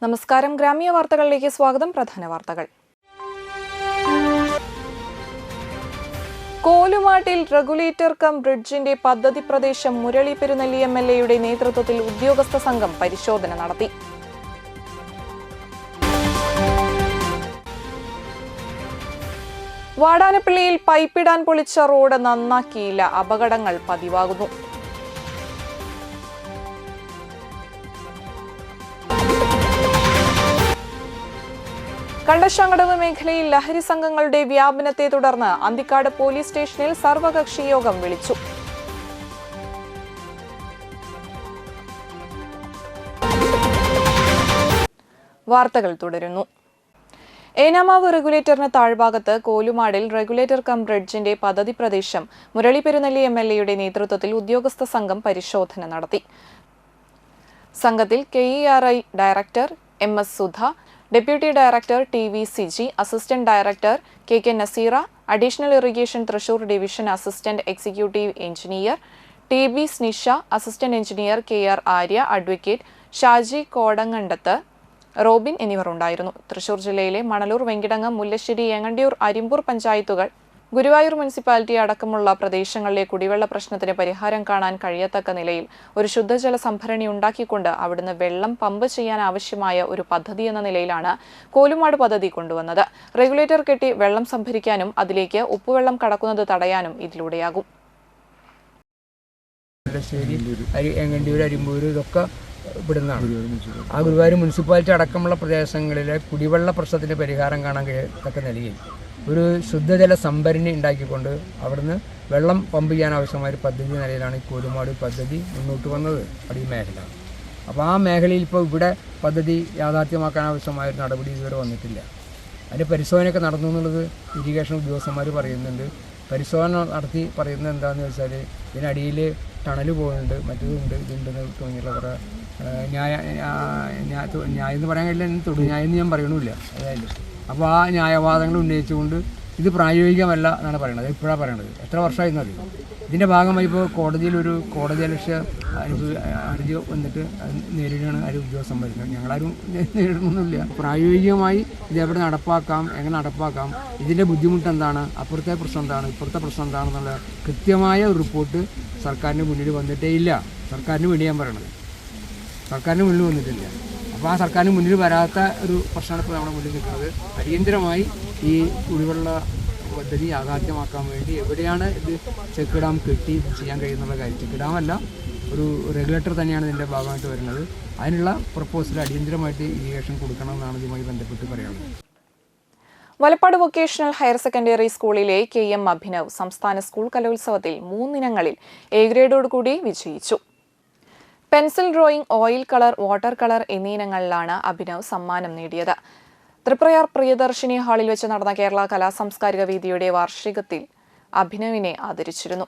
നമസ്കാരം. ഗ്രാമീയ വാർത്തകളിലേക്ക് സ്വാഗതം. പ്രധാന വാർത്തകൾ. കോലുമാട്ടിൽ റെഗുലേറ്റർ കം ബ്രിഡ്ജിന്റെ പദ്ധതി പ്രദേശം മുരളി പെരുന്നെല്ലി MLAയുടെ നേതൃത്വത്തിൽ ഉദ്യോഗസ്ഥ സംഘം പരിശോധന നടത്തി. വാടാനപ്പള്ളിയിൽ പൈപ്പിടാൻ പൊളിച്ച റോഡ് നന്നാക്കിയില്ല, അപകടങ്ങൾ പതിവാകുന്നു. കണ്ടശാങ്കടവ് മേഖലയിൽ ലഹരി സംഘങ്ങളുടെ വ്യാപനത്തെ തുടർന്ന് അന്തിക്കാട് പോലീസ് സ്റ്റേഷനിൽ സർവകക്ഷി യോഗം വിളിച്ചു. വാർത്തകൾ തുടരുന്നു. ഏനാമാവ് റെഗുലേറ്ററിന് താഴ്ഭാഗത്ത് കോലുമാടിൽ റെഗുലേറ്റർ കം ബ്രിഡ്ജിന്റെ പദ്ധതി പ്രദേശം മുരളി പെരുന്നെല്ലി MLAയുടെ നേതൃത്വത്തിൽ ഉദ്യോഗസ്ഥ സംഘം പരിശോധന നടത്തി. സംഘത്തിൽ KERI director MS Sudha, deputy director TV Siji, assistant director KK Nazeera, additional irrigation Thrissur division assistant executive engineer TB Snisha, assistant engineer KR Arya, advocate Shaji Kodangandath, Robin എന്നിവർ ഉണ്ടായിരുന്നു. തൃശൂർ ജില്ലയിലെ മണലൂർ, വെങ്കിടങ്ങം, മുല്ലശ്ശേരി, ഏങ്ങണ്ടിയൂർ, അരിമ്പൂർ പഞ്ചായത്തുകൾ, ഗുരുവായൂർ മുനിസിപ്പാലിറ്റി അടക്കമുള്ള പ്രദേശങ്ങളിലെ കുടിവെള്ള പ്രശ്നത്തിന് പരിഹാരം കാണാൻ കഴിയത്തക്ക നിലയിൽ ഒരു ശുദ്ധജല സംഭരണി ഉണ്ടാക്കിക്കൊണ്ട് അവിടുന്ന് വെള്ളം പമ്പ് ചെയ്യാൻ ആവശ്യമായ ഒരു പദ്ധതി എന്ന നിലയിലാണ് കോലുമാട് പദ്ധതി കൊണ്ടുവന്നത്. റെഗുലേറ്റർ കെട്ടി വെള്ളം സംഭരിക്കാനും അതിലേക്ക് ഉപ്പുവെള്ളം കടക്കുന്നത് തടയാനും ഇതിലൂടെയാകും. ആ ഗുരുവായൂർ മുനിസിപ്പാലിറ്റി അടക്കമുള്ള പ്രദേശങ്ങളിലെ കുടിവെള്ള പ്രശ്നത്തിന് പരിഹാരം കാണാൻ കഴിയത്തക്ക നിലയിൽ ഒരു ശുദ്ധജല സംഭരണി ഉണ്ടാക്കിക്കൊണ്ട് അവിടുന്ന് വെള്ളം പമ്പ് ചെയ്യാൻ ആവശ്യമായ ഒരു പദ്ധതി നിലയിലാണ് ഈ കോലുമാട് പദ്ധതി മുന്നോട്ട് വന്നത്. അത് ഈ മേഖല. അപ്പോൾ ആ മേഖലയിൽ ഇപ്പോൾ ഇവിടെ പദ്ധതി യാഥാർത്ഥ്യമാക്കാൻ ആവശ്യമായ ഒരു നടപടി ഇതുവരെ വന്നിട്ടില്ല. അതിൻ്റെ പരിശോധനയൊക്കെ നടന്നു എന്നുള്ളത് ഇറിഗേഷൻ ഉദ്യോഗസ്ഥന്മാർ പറയുന്നുണ്ട്. പരിശോധന നടത്തി പറയുന്നത് എന്താണെന്ന് വെച്ചാൽ ഇതിനടിയിൽ ടണൽ പോകുന്നുണ്ട്, മറ്റേതുണ്ട്, ഇതുണ്ടെന്ന് തുടങ്ങിയുള്ള കുറേ ന്യായം എന്ന് പറയാൻ കഴിയില്ല, തൊടുന്യായം എന്ന് ഞാൻ പറയണമില്ല. അതായത് അപ്പോൾ ആ ന്യായവാദങ്ങൾ ഉന്നയിച്ചുകൊണ്ട് ഇത് പ്രായോഗികമല്ല എന്നാണ് പറയുന്നത്. ഇപ്പോഴാണ് പറയണത്. എത്ര വർഷമായിരുന്നു അറിയും. ഇതിൻ്റെ ഭാഗമായി ഇപ്പോൾ കോടതിയിൽ ഒരു കോടതിയലക്ഷ്യ ഹർജി വന്നിട്ട് നേരിടുകയാണ് ആരും ഉദ്യോഗസ്ഥന്മാർ. ഞങ്ങളാരും നേരിടുന്നൊന്നുമില്ല. പ്രായോഗികമായി ഇത് എവിടെ നടപ്പാക്കാം, എങ്ങനെ നടപ്പാക്കാം, ഇതിൻ്റെ ബുദ്ധിമുട്ട് എന്താണ്, അപ്പുറത്തെ പ്രശ്നം എന്താണ്, ഇപ്പുറത്തെ പ്രശ്നം എന്താണെന്നുള്ള കൃത്യമായ ഒരു റിപ്പോർട്ട് സർക്കാരിന് മുന്നിൽ വന്നിട്ടേ ഇല്ല. സർക്കാരിന് വേണ്ടി ഞാൻ പറയണത്. സർക്കാരിന് മുന്നിൽ വന്നിട്ടില്ല. അപ്പോൾ ആ സർക്കാരിന് മുന്നിൽ വരാത്ത ഒരു പ്രശ്നമാണ് ഇപ്പോൾ നമ്മുടെ മുന്നിൽ നിൽക്കുന്നത്. അടിയന്തരമായി ഈ കുടിവെള്ള പദ്ധതി യാഥാർത്ഥ്യമാക്കാൻ വേണ്ടി എവിടെയാണ് ഇത് ചെക്ക് ഡാം കെട്ടി ചെയ്യാൻ കഴിയുന്നുള്ള കാര്യം, ചെക്ക് ഡാമല്ല, ഒരു റെഗുലേറ്റർ തന്നെയാണ് ഇതിൻ്റെ ഭാഗമായിട്ട് വരുന്നത്. അതിനുള്ള പ്രപ്പോസൽ അടിയന്തരമായിട്ട് ഇറിഗേഷൻ കൊടുക്കണമെന്നാണ് ഇതുമായി ബന്ധപ്പെട്ട് പറയാനുള്ളത്. വലപ്പാട് വൊക്കേഷണൽ ഹയർ സെക്കൻഡറി സ്കൂളിലെ KM അഭിനവ് സംസ്ഥാന സ്കൂൾ കലോത്സവത്തിൽ 3 ഇനങ്ങളിൽ A ഗ്രേഡോടുകൂടി വിജയിച്ചു. Pencil drawing, oil colour, water colour എന്നീ ഇനങ്ങളിലാണ് അഭിനവ് സമ്മാനം നേടിയത്. തൃപ്രയാർ പ്രിയദർശിനി ഹാളിൽ വെച്ച് നടന്ന കേരള കലാസാംസ്കാരിക വേദിയുടെ വാർഷികത്തിൽ അഭിനവിനെ ആദരിച്ചിരുന്നു.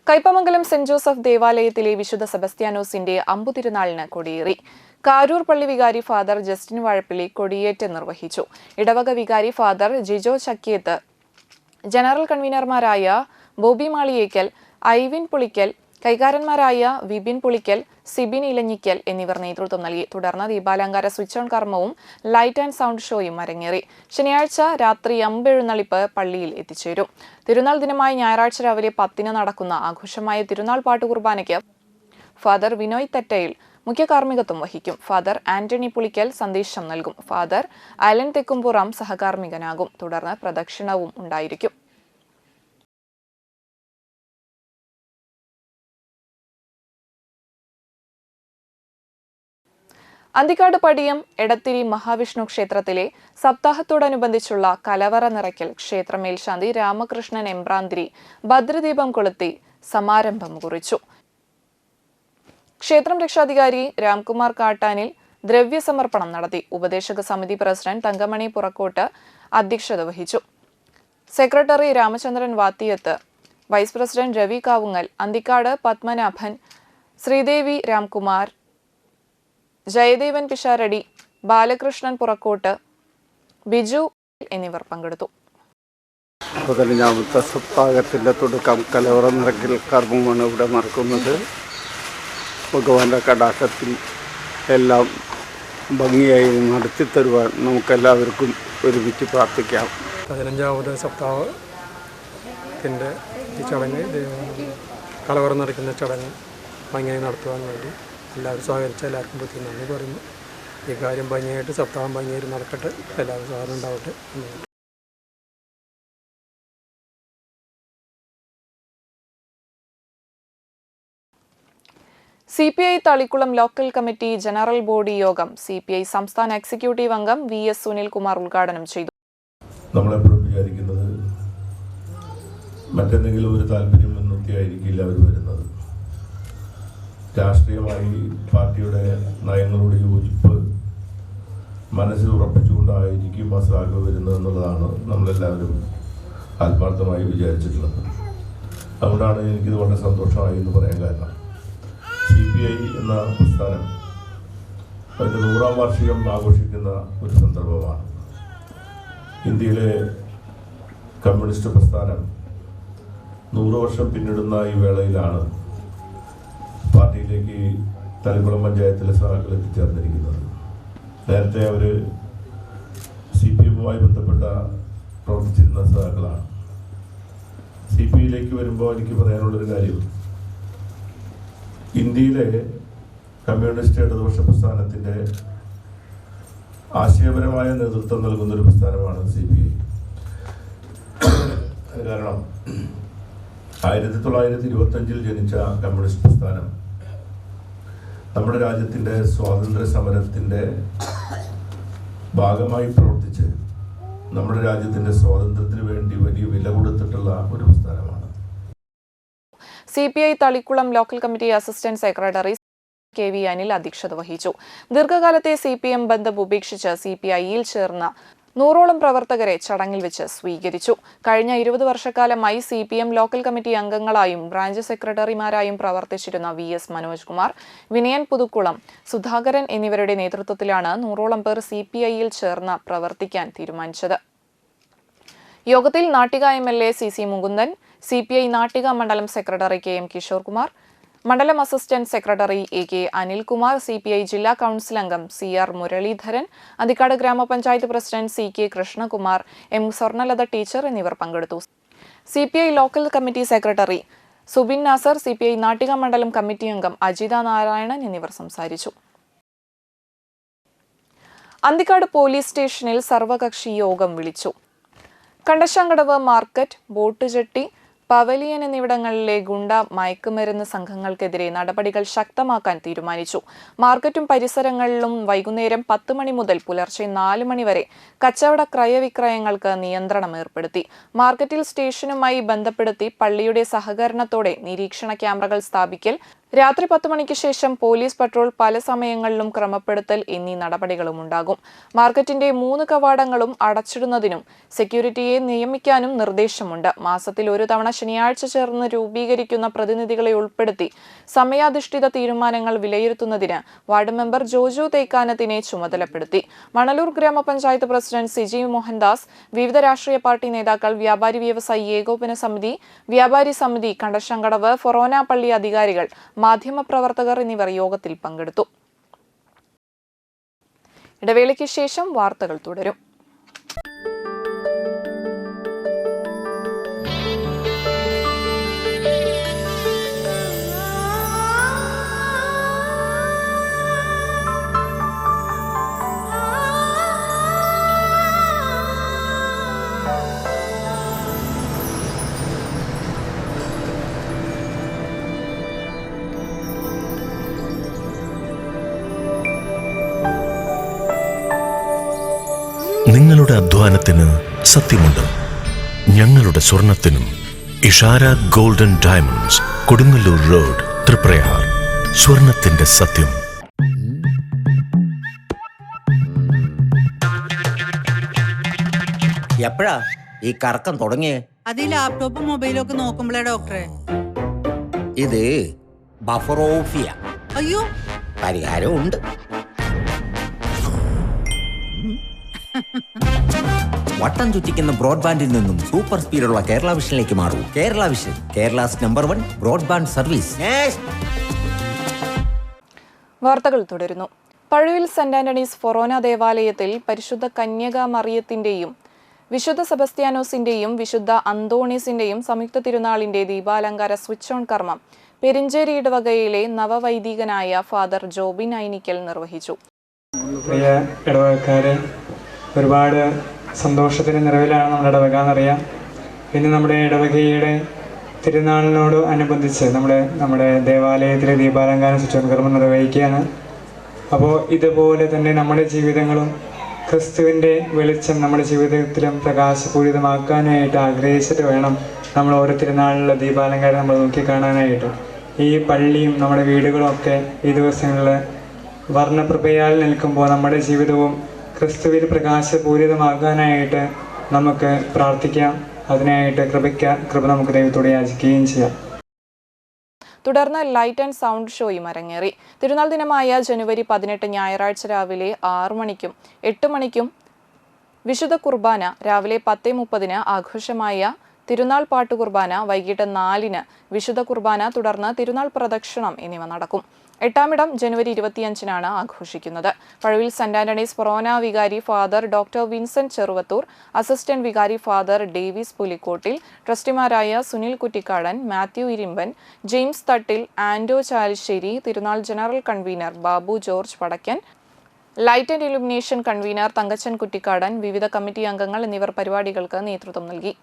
കയ്പമംഗലം സെന്റ് ജോസഫ് ദേവാലയത്തിലെ വിശുദ്ധ സെബസ്ത്യാനോസിന്റെ അമ്പുതിരുനാളിന് കൊടിയേറി. കാരൂർ പള്ളി വികാരി ഫാദർ ജസ്റ്റിൻ വാഴപ്പിള്ളി കൊടിയേറ്റ് നിർവഹിച്ചു. ഇടവക വികാരി ഫാദർ ജിജോ ചക്കിയത്ത്, ജനറൽ കൺവീനർമാരായ ബോബി മാളിയേക്കൽ, ഐവിൻ പുളിക്കൽ, കൈകാരന്മാരായ വിപിൻ പുളിക്കൽ, സിബിൻ ഇലഞ്ഞിക്കൽ എന്നിവർ നേതൃത്വം നൽകി. തുടർന്ന് ദീപാലങ്കാര സ്വിച്ച് ഓൺ കർമ്മവും ലൈറ്റ് ആൻഡ് സൗണ്ട് ഷോയും അരങ്ങേറി. ശനിയാഴ്ച രാത്രി അമ്പെഴുന്നള്ളിപ്പ് പള്ളിയിൽ എത്തിച്ചേരും. തിരുനാൾ ദിനമായ ഞായറാഴ്ച രാവിലെ 10 നടക്കുന്ന ആഘോഷമായ തിരുനാൾ പാട്ടുകുർബാനയ്ക്ക് ഫാദർ വിനോയ് തെറ്റയിൽ മുഖ്യ കാർമ്മികത്വം വഹിക്കും. ഫാദർ ആന്റണി പുളിക്കൽ സന്ദേശം നൽകും. ഫാദർ അലൻ തെക്കുംപുറം സഹകാർമ്മികനാകും. തുടർന്ന് പ്രദക്ഷിണവും ഉണ്ടായിരിക്കും. അന്തിക്കാട് പടിയം എടത്തിരി മഹാവിഷ്ണു ക്ഷേത്രത്തിലെ സപ്താഹത്തോടനുബന്ധിച്ചുള്ള കലവറ നിറയ്ക്കൽ ക്ഷേത്ര മേൽശാന്തി രാമകൃഷ്ണൻ എമ്പ്രാന്തിരി ഭദ്രദീപം കൊളുത്തി സമാരംഭം കുറിച്ചു. ക്ഷേത്രം രക്ഷാധികാരി രാംകുമാർ കാട്ടാനിൽ ദ്രവ്യസമർപ്പണം നടത്തി. ഉപദേശക സമിതി പ്രസിഡന്റ് തങ്കമണി പുറക്കോട്ട് അധ്യക്ഷത വഹിച്ചു. Secretary Ramachandran Vathiyath, vice president Ravi Kavungal, Anthikkad Padmanabhan, Sreedevi Ramkumar, Jayadevan Pisharody, Balakrishnan Purakkot, Biju എന്നിവർ പങ്കെടുത്തു. 15ാമത്തെ സപ്താഹത്തിൻ്റെ തുടക്കം കലവറ നിറയ്ക്കൽ കർമ്മമാണ് ഇവിടെ നടക്കുന്നത്. ഭഗവാന്റെ കടാക്ഷത്തിൽ എല്ലാം ഭംഗിയായി നടത്തിത്തരുവാൻ നമുക്കെല്ലാവർക്കും ഒരുമിച്ച് പ്രാർത്ഥിക്കാം. 15ാമത് സപ്താഹത്തിൻ്റെ ഈ ചടങ്ങ് കലവറ നടക്കുന്ന ചടങ്ങ് ഭംഗിയായി നടത്തുവാൻ വേണ്ടി എല്ലാവരും സഹകരിച്ച എല്ലാവർക്കും പ്രത്യേകം നന്ദി പറയുന്നു. ഈ കാര്യം ഭംഗിയായിട്ട് സപ്താഹം ഭംഗിയായിട്ട് നടക്കട്ടെ, എല്ലാവരും സഹകരണം ഉണ്ടാവട്ടെ. CPI Thalikulam local committee general body യോഗം CPI സംസ്ഥാന എക്സിക്യൂട്ടീവ് അംഗം VS സുനിൽകുമാർ ഉദ്ഘാടനം ചെയ്തു. നമ്മളെപ്പോഴും വിചാരിക്കുന്നത് മറ്റെന്തെങ്കിലും ഒരു താല്പര്യം മുൻനിർത്തിയായിരിക്കില്ല അവർ വരുന്നത്. രാഷ്ട്രീയമായി പാർട്ടിയുടെ നയങ്ങളോട് യോജിപ്പ് മനസ്സിൽ ഉറപ്പിച്ചുകൊണ്ടായിരിക്കും ആ സാഗ് വരുന്നത് എന്നുള്ളതാണ് നമ്മളെല്ലാവരും ആത്മാർത്ഥമായി വിചാരിച്ചിട്ടുള്ളത്. അതുകൊണ്ടാണ് എനിക്കിത് വളരെ സന്തോഷമായി എന്ന് പറയാൻ കാരണം. CPI എന്ന പ്രസ്ഥാനം അതിൻ്റെ 100ാം വാർഷികം ആഘോഷിക്കുന്ന ഒരു സന്ദർഭമാണ്. ഇന്ത്യയിലെ കമ്മ്യൂണിസ്റ്റ് പ്രസ്ഥാനം 100 വർഷം പിന്നിടുന്ന ഈ വേളയിലാണ് പാർട്ടിയിലേക്ക് തളിക്കുളം പഞ്ചായത്തിലെ സഹാക്കൾ എത്തിച്ചേർന്നിരിക്കുന്നത്. നേരത്തെ അവർ CPM-മായി ബന്ധപ്പെട്ട പ്രവർത്തിച്ചിരുന്ന സഹാക്കളാണ്. CPI-യിലേക്ക് വരുമ്പോൾ എനിക്ക് പറയാനുള്ളൊരു കാര്യം, ഇന്ത്യയിലെ കമ്മ്യൂണിസ്റ്റ് ഇടതുപക്ഷ പ്രസ്ഥാനത്തിൻ്റെ ആശയപരമായ നേതൃത്വം നൽകുന്നൊരു പ്രസ്ഥാനമാണ് CPI. കാരണം 1925 ജനിച്ച കമ്മ്യൂണിസ്റ്റ് പ്രസ്ഥാനം നമ്മുടെ രാജ്യത്തിൻ്റെ സ്വാതന്ത്ര്യ സമരത്തിൻ്റെ ഭാഗമായി പ്രവർത്തിച്ച് നമ്മുടെ രാജ്യത്തിൻ്റെ സ്വാതന്ത്ര്യത്തിന് വേണ്ടി വലിയ വില കൊടുത്തിട്ടുള്ള ഒരു പ്രസ്ഥാനമാണ്. CPI Thalikulam local committee assistant secretary KV Anil അധ്യക്ഷത വഹിച്ചു. ദീർഘകാലത്തെ CPM ബന്ധം ഉപേക്ഷിച്ച് CPI-യിൽ ചേർന്ന 100ഓളം പ്രവർത്തകരെ ചടങ്ങിൽ വെച്ച് സ്വീകരിച്ചു. കഴിഞ്ഞ 20 വർഷക്കാലമായി CPM ലോക്കൽ കമ്മിറ്റി അംഗങ്ങളായും ബ്രാഞ്ച് സെക്രട്ടറിമാരായും പ്രവർത്തിച്ചിരുന്ന VS മനോജ് കുമാർ, വിനയൻ പുതുക്കുളം, സുധാകരൻ എന്നിവരുടെ നേതൃത്വത്തിലാണ് 100ഓളം പേർ CPI-യിൽ ചേർന്ന് പ്രവർത്തിക്കാൻ തീരുമാനിച്ചത്. യോഗത്തിൽ Nattika MLA CC Mukundan, CPI Nattika മണ്ഡലം സെക്രട്ടറി KM കിഷോർ കുമാർ, മണ്ഡലം assistant secretary AK Anilkumar, CPI ജില്ലാ കൗൺസിൽ അംഗം CR മുരളീധരൻ, അന്തിക്കാട് ഗ്രാമപഞ്ചായത്ത് president CK Krishnakumar, M Swarnalatha teacher എന്നിവർ പങ്കെടുത്തു. CPI local committee secretary Subin Nasar, CPI Nattika മണ്ഡലം കമ്മിറ്റി അംഗം അജിത നാരായണൻ എന്നിവർ സംസാരിച്ചു. അന്തിക്കാട് പോലീസ് സ്റ്റേഷനിൽ സർവകക്ഷി യോഗം വിളിച്ചു. Kandassankadavu market, boat jetty, pavilion എന്നിവിടങ്ങളിലെ ഗുണ്ട മയക്കുമരുന്ന് സംഘങ്ങൾക്കെതിരെ നടപടികൾ ശക്തമാക്കാൻ തീരുമാനിച്ചു. മാർക്കറ്റും പരിസരങ്ങളിലും വൈകുന്നേരം 10 മണി മുതൽ പുലർച്ചെ 4 മണി വരെ കച്ചവട ക്രയവിക്രയങ്ങൾക്ക് നിയന്ത്രണം ഏർപ്പെടുത്തി. മാർക്കറ്റിൽ സ്റ്റേഷനുമായി ബന്ധപ്പെടുത്തി പള്ളിയുടെ സഹകരണത്തോടെ നിരീക്ഷണ ക്യാമറകൾ സ്ഥാപിക്കൽ, രാത്രി 10 മണിക്ക് ശേഷം പോലീസ് പട്രോൾ പല സമയങ്ങളിലും ക്രമപ്പെടുത്തൽ എന്നീ നടപടികളും ഉണ്ടാകും. മാർക്കറ്റിന്റെ 3 കവാടങ്ങളും അടച്ചിടുന്നതിനും സെക്യൂരിറ്റിയെ നിയമിക്കാനും നിർദ്ദേശമുണ്ട്. മാസത്തിൽ ഒരു തവണ ശനിയാഴ്ച ചേർന്ന് രൂപീകരിക്കുന്ന പ്രതിനിധികളെ ഉൾപ്പെടുത്തി സമയാധിഷ്ഠിത തീരുമാനങ്ങൾ വിലയിരുത്തുന്നതിന് വാർഡ് മെമ്പർ ജോജു തേക്കാനത്തിനെ ചുമതലപ്പെടുത്തി. മണലൂർ ഗ്രാമപഞ്ചായത്ത് പ്രസിഡന്റ് സിജി മോഹൻദാസ്, വിവിധ രാഷ്ട്രീയ പാർട്ടി നേതാക്കൾ, വ്യാപാരി വ്യവസായി ഏകോപന സമിതി, വ്യാപാരി സമിതി, കണ്ടശാങ്കടവ്, ഫൊറോന പള്ളി അധികാരികൾ, മാധ്യമപ്രവർത്തകർ എന്നിവർ യോഗത്തിൽ പങ്കെടുത്തു. ഇടവേളയ്ക്ക് ശേഷം വാർത്തകൾ തുടരും. നിങ്ങളുടെ അധ്വാനത്തിന് സത്യമുണ്ട്. ഞങ്ങളുടെ സ്വർണത്തിനും. Ishara golden diamonds, Kodungallur road, Triprayar. സ്വർണത്തിന്റെ സത്യം. എപ്പോഴാ ഈ കറക്കം തുടങ്ങിയേ? അത് ഈ ലാപ്ടോപ്പും മൊബൈലും ഒക്കെ നോക്കുമ്പോഴേ ഡോക്ടറെ. ഇത് ബഫറോഫിയ. അയ്യോ, പരിഹാരം ഉണ്ട്. വട്ടം ചുറ്റിക്കുന്ന ബ്രോഡ്ബാൻഡിൽ നിന്നും സൂപ്പർ സ്പീഡുള്ള കേരള വിഷനിലേക്ക് മാറൂ. Kerala vision, Kerala's number 1 broadband service. വാർത്തകൾ തുടരുന്നു. പഴുവിൽ സെന്റ് ആന്റണീസ് ഫൊറോന ദേവാലയത്തിൽ പരിശുദ്ധ കന്യക മറിയത്തിന്റെയും വിശുദ്ധ സെബസ്ത്യാനോസിന്റെയും വിശുദ്ധ അന്തോണീസിന്റെയും സംയുക്ത തിരുനാളിന്റെ ദീപാലങ്കാര സ്വിച്ച് ഓൺ കർമ്മം പെരിഞ്ചേരി ഇടവകയിലെ നവവൈദികനായ ഫാദർ ജോബിൻ ഐനിക്കൽ നിർവഹിച്ചു. പ്രിയ ഇടവകക്കാരെ, ഒരുപാട് സന്തോഷത്തിന് നിറവിലാണ് നമ്മുടെ ഇടവക എന്നറിയാം. ഇന്ന് നമ്മുടെ ഇടവകയുടെ തിരുനാളിനോട് അനുബന്ധിച്ച് നമ്മുടെ ദേവാലയത്തിലെ ദീപാലങ്കാര സ്വിച്ച് ഓൺ കർമ്മം നിർവഹിക്കുകയാണ്. അപ്പോൾ ഇതുപോലെ തന്നെ നമ്മുടെ ജീവിതങ്ങളും ക്രിസ്തുവിൻ്റെ വെളിച്ചം നമ്മുടെ ജീവിതത്തിലും പ്രകാശപൂരിതമാക്കാനായിട്ട് ആഗ്രഹിച്ചിട്ട് വേണം നമ്മൾ ഓരോ തിരുനാളിലുള്ള ദീപാലങ്കാരം നമ്മൾ നോക്കിക്കാണാനായിട്ട്. ഈ പള്ളിയും നമ്മുടെ വീടുകളും ഒക്കെ ഈ ദിവസങ്ങളിൽ വർണ്ണപ്രഭയാൽ നിൽക്കുമ്പോൾ നമ്മുടെ ജീവിതവും ക്രിസ്തുവിൽ പ്രകാശപൂരിതമാകാനായിട്ട് നമുക്ക് പ്രാർത്ഥിക്കാം. അതിനായിട്ട് കൃപ നമുക്ക് ദൈവത്തോട് യാചിക്കുകയും ചെയ്യാം. തുടർന്ന് ലൈറ്റ് ആൻഡ് സൗണ്ട് ഷോയും അരങ്ങേറി. തിരുനാൾ ദിനമായ ജനുവരി 18 ഞായറാഴ്ച രാവിലെ 6 മണിക്കും 8 മണിക്കും വിശുദ്ധ കുർബാന, രാവിലെ 10:30 ആഘോഷമായ തിരുനാൾ പാട്ട് കുർബാന, വൈകിട്ട് 4 വിശുദ്ധ കുർബാന, തുടർന്ന് തിരുനാൾ പ്രദക്ഷിണം എന്നിവ നടക്കും. 8-ാമിടം ജനുവരി 25 ആഘോഷിക്കുന്നത്. പഴുവിൽ സെന്റ് ആന്റണീസ് ഫൊറോന വികാരി father doctor Vincent Cheruvathur, assistant വികാരി ഫാദർ ഡേവിസ് പുലിക്കോട്ടിൽ, ട്രസ്റ്റിമാരായ സുനിൽ കുറ്റിക്കാടൻ, മാത്യു ഇരിമ്പൻ, ജെയിംസ് തട്ടിൽ, ആൻഡോ ചാലിശ്ശേരി, തിരുനാൾ general convener Babu George Padakkan, light and illumination convener Thankachan Kuttikadan, വിവിധ കമ്മിറ്റി അംഗങ്ങൾ എന്നിവർ പരിപാടികൾക്ക് നേതൃത്വം നൽകി.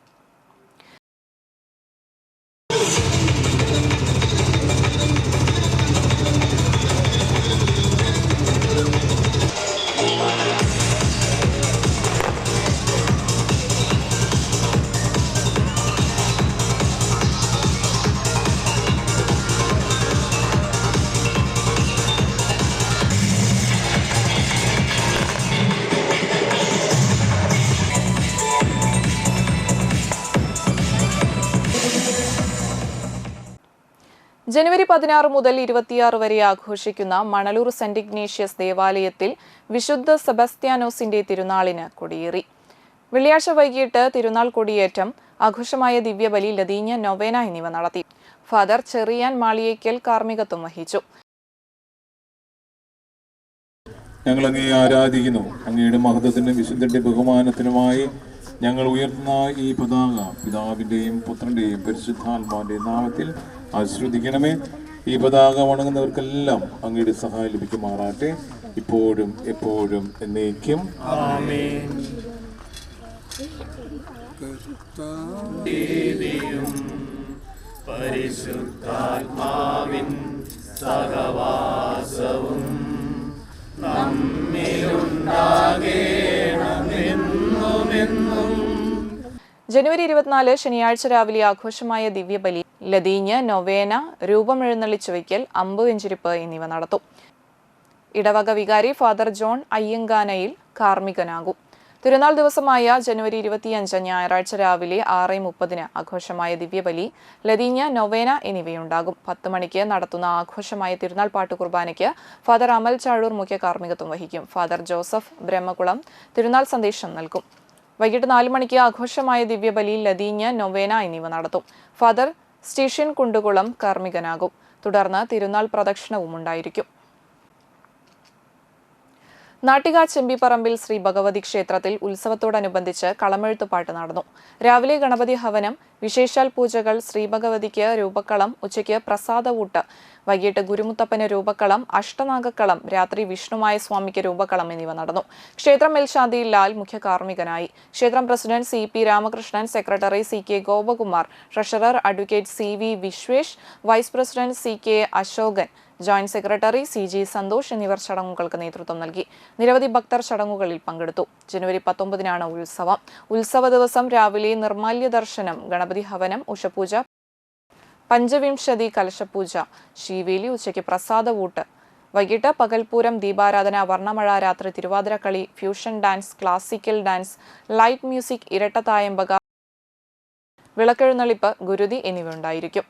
ജനുവരി 16 മുതൽ 26 വരെ ആഘോഷിക്കുന്ന മണലൂർ സെന്റ് ഇഗ്നേഷ്യസ് ദേവാലയത്തിൽ വിശുദ്ധ സെബസ്ത്യാനോസിന്റെ തിരുനാളിന് കൊടിയേറി. വെള്ളിയാഴ്ച വൈകിട്ട് തിരുനാൾ കൊടിയേറ്റം, ആഘോഷമായ ദിവ്യബലി, ലതീഞ്ഞ, നൊവേന എന്നിവ നടത്തി. ഫാദർ ചെറിയാൻ മാളിയേക്കൽ കാർമ്മികത്വം വഹിച്ചു. ഞങ്ങൾ അങ്ങയെ ആരാധിക്കുന്നു. അങ്ങയുടെ മഹത്വത്തിനും വിശുദ്ധന്റെ ബഹുമാനത്തിനുമായി ഞങ്ങൾ ഉയർത്തുന്ന ഈ പതാക പിതാവിൻ്റെയും പുത്രൻ്റെയും പരിശുദ്ധാത്മാവിൻ്റെയും നാമത്തിൽ ആശ്രദിക്കണമേ. ഈ പതാക വണങ്ങുന്നവർക്കെല്ലാം അങ്ങയുടെ സഹായം ലഭിക്കുമാറാട്ടെ, ഇപ്പോഴും എപ്പോഴും എന്നേക്കും. ആമേൻ. പരിശുദ്ധാത്മാവിൻ സഹവാസവും ജനുവരി 24 ശനിയാഴ്ച രാവിലെ ആഘോഷമായ ദിവ്യബലി, ലതീഞ്ഞ്, നൊവേന, രൂപമെഴുന്നള്ളിച്ചു വയ്ക്കൽ, അമ്പ് വെഞ്ചിരിപ്പ് എന്നിവ നടത്തും. ഇടവക വികാരി ഫാദർ ജോൺ അയ്യങ്കാനയിൽ കാർമ്മികനാകും. തിരുനാൾ ദിവസമായ ജനുവരി 25 ഞായറാഴ്ച രാവിലെ 6:30 ആഘോഷമായ ദിവ്യബലി, ലതീഞ്ഞ, നൊവേന എന്നിവയുണ്ടാകും. 10 മണിക്ക് നടത്തുന്ന ആഘോഷമായ തിരുനാൾ പാട്ട് കുർബാനയ്ക്ക് ഫാദർ അമൽ ചാഴൂർ മുഖ്യ കാർമ്മികത്വം വഹിക്കും. ഫാദർ ജോസഫ് ബ്രഹ്മകുളം തിരുനാൾ സന്ദേശം നൽകും. വൈകിട്ട് 4 മണിക്ക് ആഘോഷമായ ദിവ്യബലി, ലതീഞ്ഞ, നൊവേന എന്നിവ നടത്തും. ഫാദർ സ്റ്റീഷ്യൻ കുണ്ടുകുളം കാർമ്മികനാകും. തുടർന്ന് തിരുനാൾ പ്രദക്ഷിണവും ഉണ്ടായിരിക്കും. നാട്ടിക ചെമ്പിപ്പറമ്പിൽ ശ്രീ ഭഗവതി ക്ഷേത്രത്തിൽ ഉത്സവത്തോടനുബന്ധിച്ച് കളമെഴുത്തുപാട്ട് നടന്നു. രാവിലെ ഗണപതി ഹവനം, വിശേഷാൽ പൂജകൾ, ശ്രീ ഭഗവതിക്ക് രൂപക്കളം, ഉച്ചയ്ക്ക് പ്രസാദവൂട്ട്, വൈകിട്ട് ഗുരുമുത്തപ്പന് രൂപക്കളം, അഷ്ടനാഗക്കളം, രാത്രി വിഷ്ണുമായ സ്വാമിക്ക് രൂപക്കളം എന്നിവ നടന്നു. ക്ഷേത്രം മേൽശാന്തി ലാൽ മുഖ്യ കാർമ്മികനായി. ക്ഷേത്രം president CP Ramakrishnan, secretary CK Gopakumar, treasurer advocate CV Vishwesh, vice president CK Ashokan, joint secretary CG Santhosh എന്നിവർ ചടങ്ങുകൾക്ക് നേതൃത്വം നൽകി. നിരവധി ഭക്തർ ചടങ്ങുകളിൽ പങ്കെടുത്തു. ജനുവരി 19 ഉത്സവം. ഉത്സവ ദിവസം രാവിലെ നിർമാല്യ ദർശനം, ഗണപതി ഹവനം, ഉഷപൂജ, പഞ്ചവിംശതി കലശപൂജ, ശീവേലി, ഉച്ചയ്ക്ക് പ്രസാദവൂട്ട്, വൈകിട്ട് പകൽപൂരം, ദീപാരാധന, വർണ്ണമഴ, രാത്രി തിരുവാതിരക്കളി, fusion dance, classical dance, light music, ഇരട്ടത്തായമ്പക, വിളക്കെഴുന്നള്ളിപ്പ്, ഗുരുതി എന്നിവ ഉണ്ടായിരിക്കും.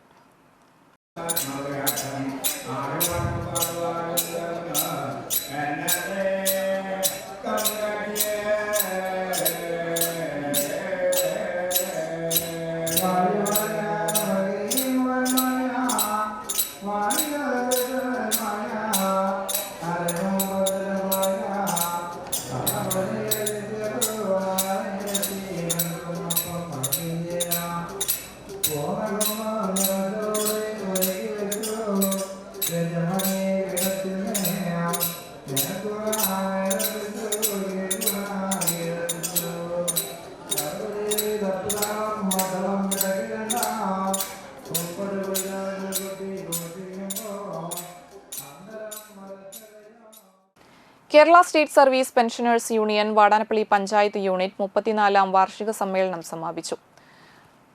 Kerala state service pensioners union Vadanappally panchayat unit 34ാം വാർഷിക സമ്മേളനം സമാപിച്ചു.